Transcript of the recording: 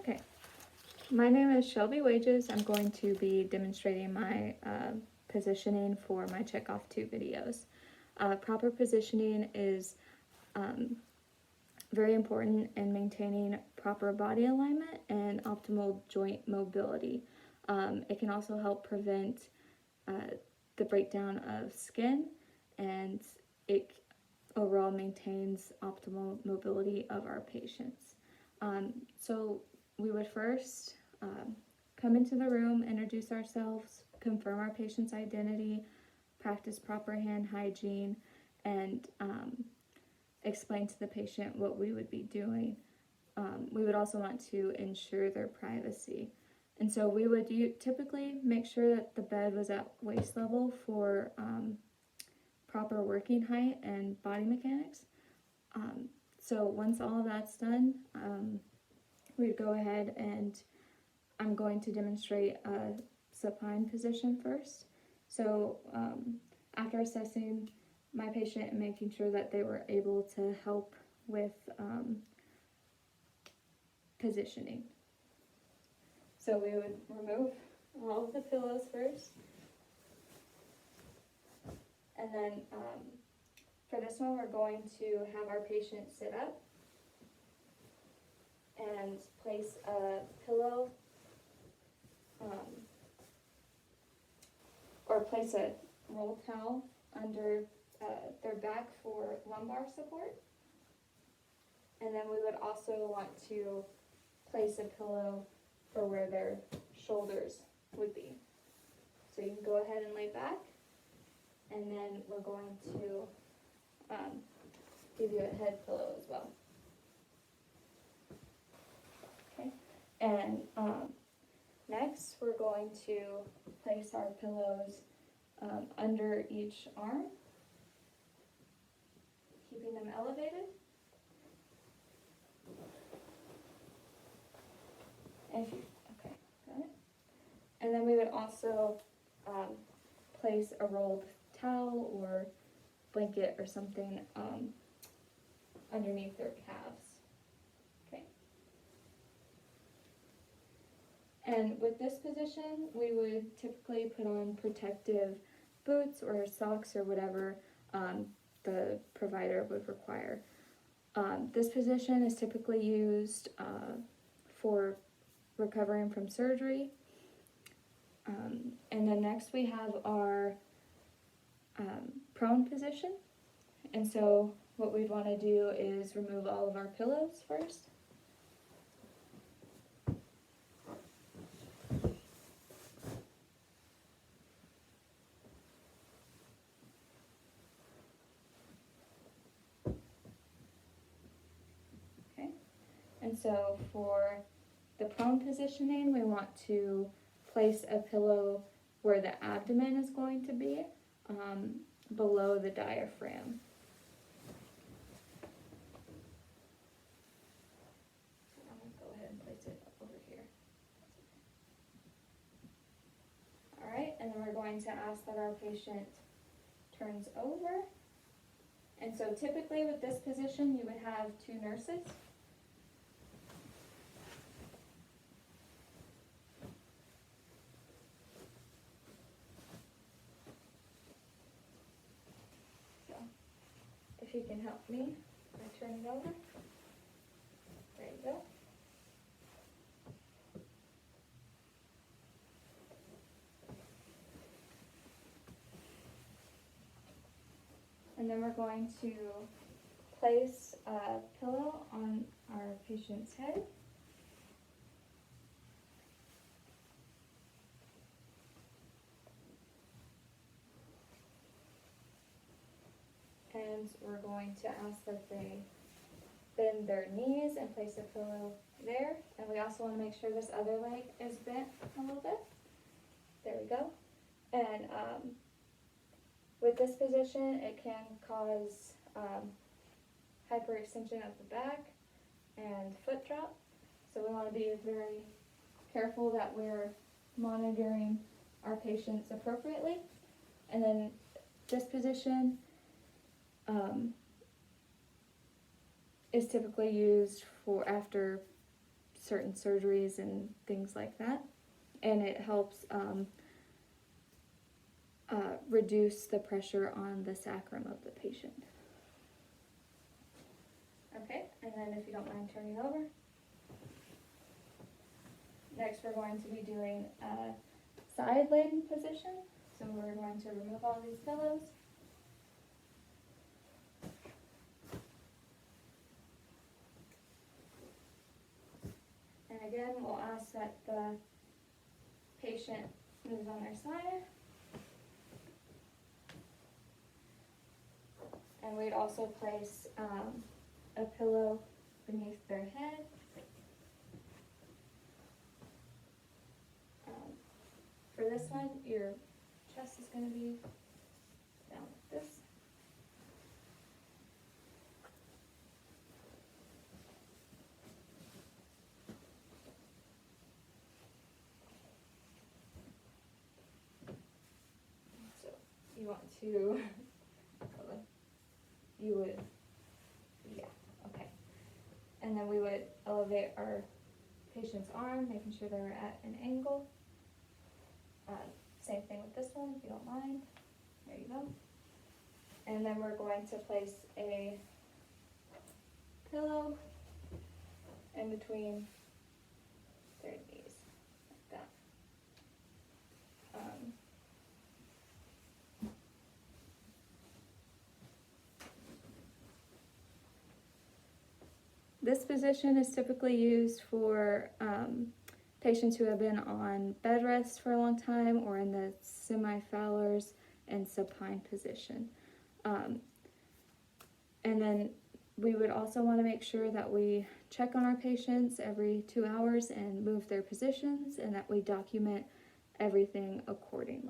Okay, my name is Shelby Wages. I'm going to be demonstrating my positioning for my checkoff 2 videos. Proper positioning is very important in maintaining proper body alignment and optimal joint mobility. It can also help prevent the breakdown of skin, and it overall maintains optimal mobility of our patients. So we would first come into the room, introduce ourselves, confirm our patient's identity, practice proper hand hygiene, and explain to the patient what we would be doing. We would also want to ensure their privacy. And so we would typically make sure that the bed was at waist level for proper working height and body mechanics. So once all of that's done, we'd go ahead and I'm going to demonstrate a supine position first. So after assessing my patient and making sure that they were able to help with positioning. So we would remove all of the pillows first. And then for this one, we're going to have our patient sit up and place a pillow or place a roll towel under their back for lumbar support. And then we would also want to place a pillow for where their shoulders would be. So you can go ahead and lay back, and then we're going to give you a head pillow as well. Okay, and next we're going to place our pillows under each arm, keeping them elevated. Okay, got it. And then we would also place a rolled towel or blanket or something underneath their calves. Okay. And with this position, we would typically put on protective boots or socks or whatever the provider would require. This position is typically used for recovering from surgery. And then next we have our prone position. And so what we'd want to do is remove all of our pillows first. Okay. And so for the prone positioning, we want to place a pillow where the abdomen is going to be, below the diaphragm. I'm going to go ahead and place it over here. Alright, and then we're going to ask that our patient turns over. And so typically with this position, you would have 2 nurses. If you can help me, I turn it over. There you go. And then we're going to place a pillow on our patient's head. And we're going to ask that they bend their knees and place a pillow there. And we also want to make sure this other leg is bent a little bit. There we go. And with this position, it can cause hyperextension of the back and foot drop. So we want to be very careful that we're monitoring our patients appropriately. And then this position is typically used for after certain surgeries and things like that. And it helps reduce the pressure on the sacrum of the patient. Okay, and then if you don't mind turning over. Next we're going to be doing a side-laden position. So we're going to remove all these pillows. And again, we'll ask that the patient moves on their side. And we'd also place a pillow beneath their head. For this one, your chest is going to be down like this. So you want to, you would, yeah, okay. And then we would elevate our patient's arm, making sure they're at an angle. Same thing with this one, if you don't mind. There you go. And then we're going to place a pillow in between their knees, like that. This position is typically used for patients who have been on bed rest for a long time or in the semi-Fowler's and supine position. And then we would also want to make sure that we check on our patients every 2 hours and move their positions, and that we document everything accordingly.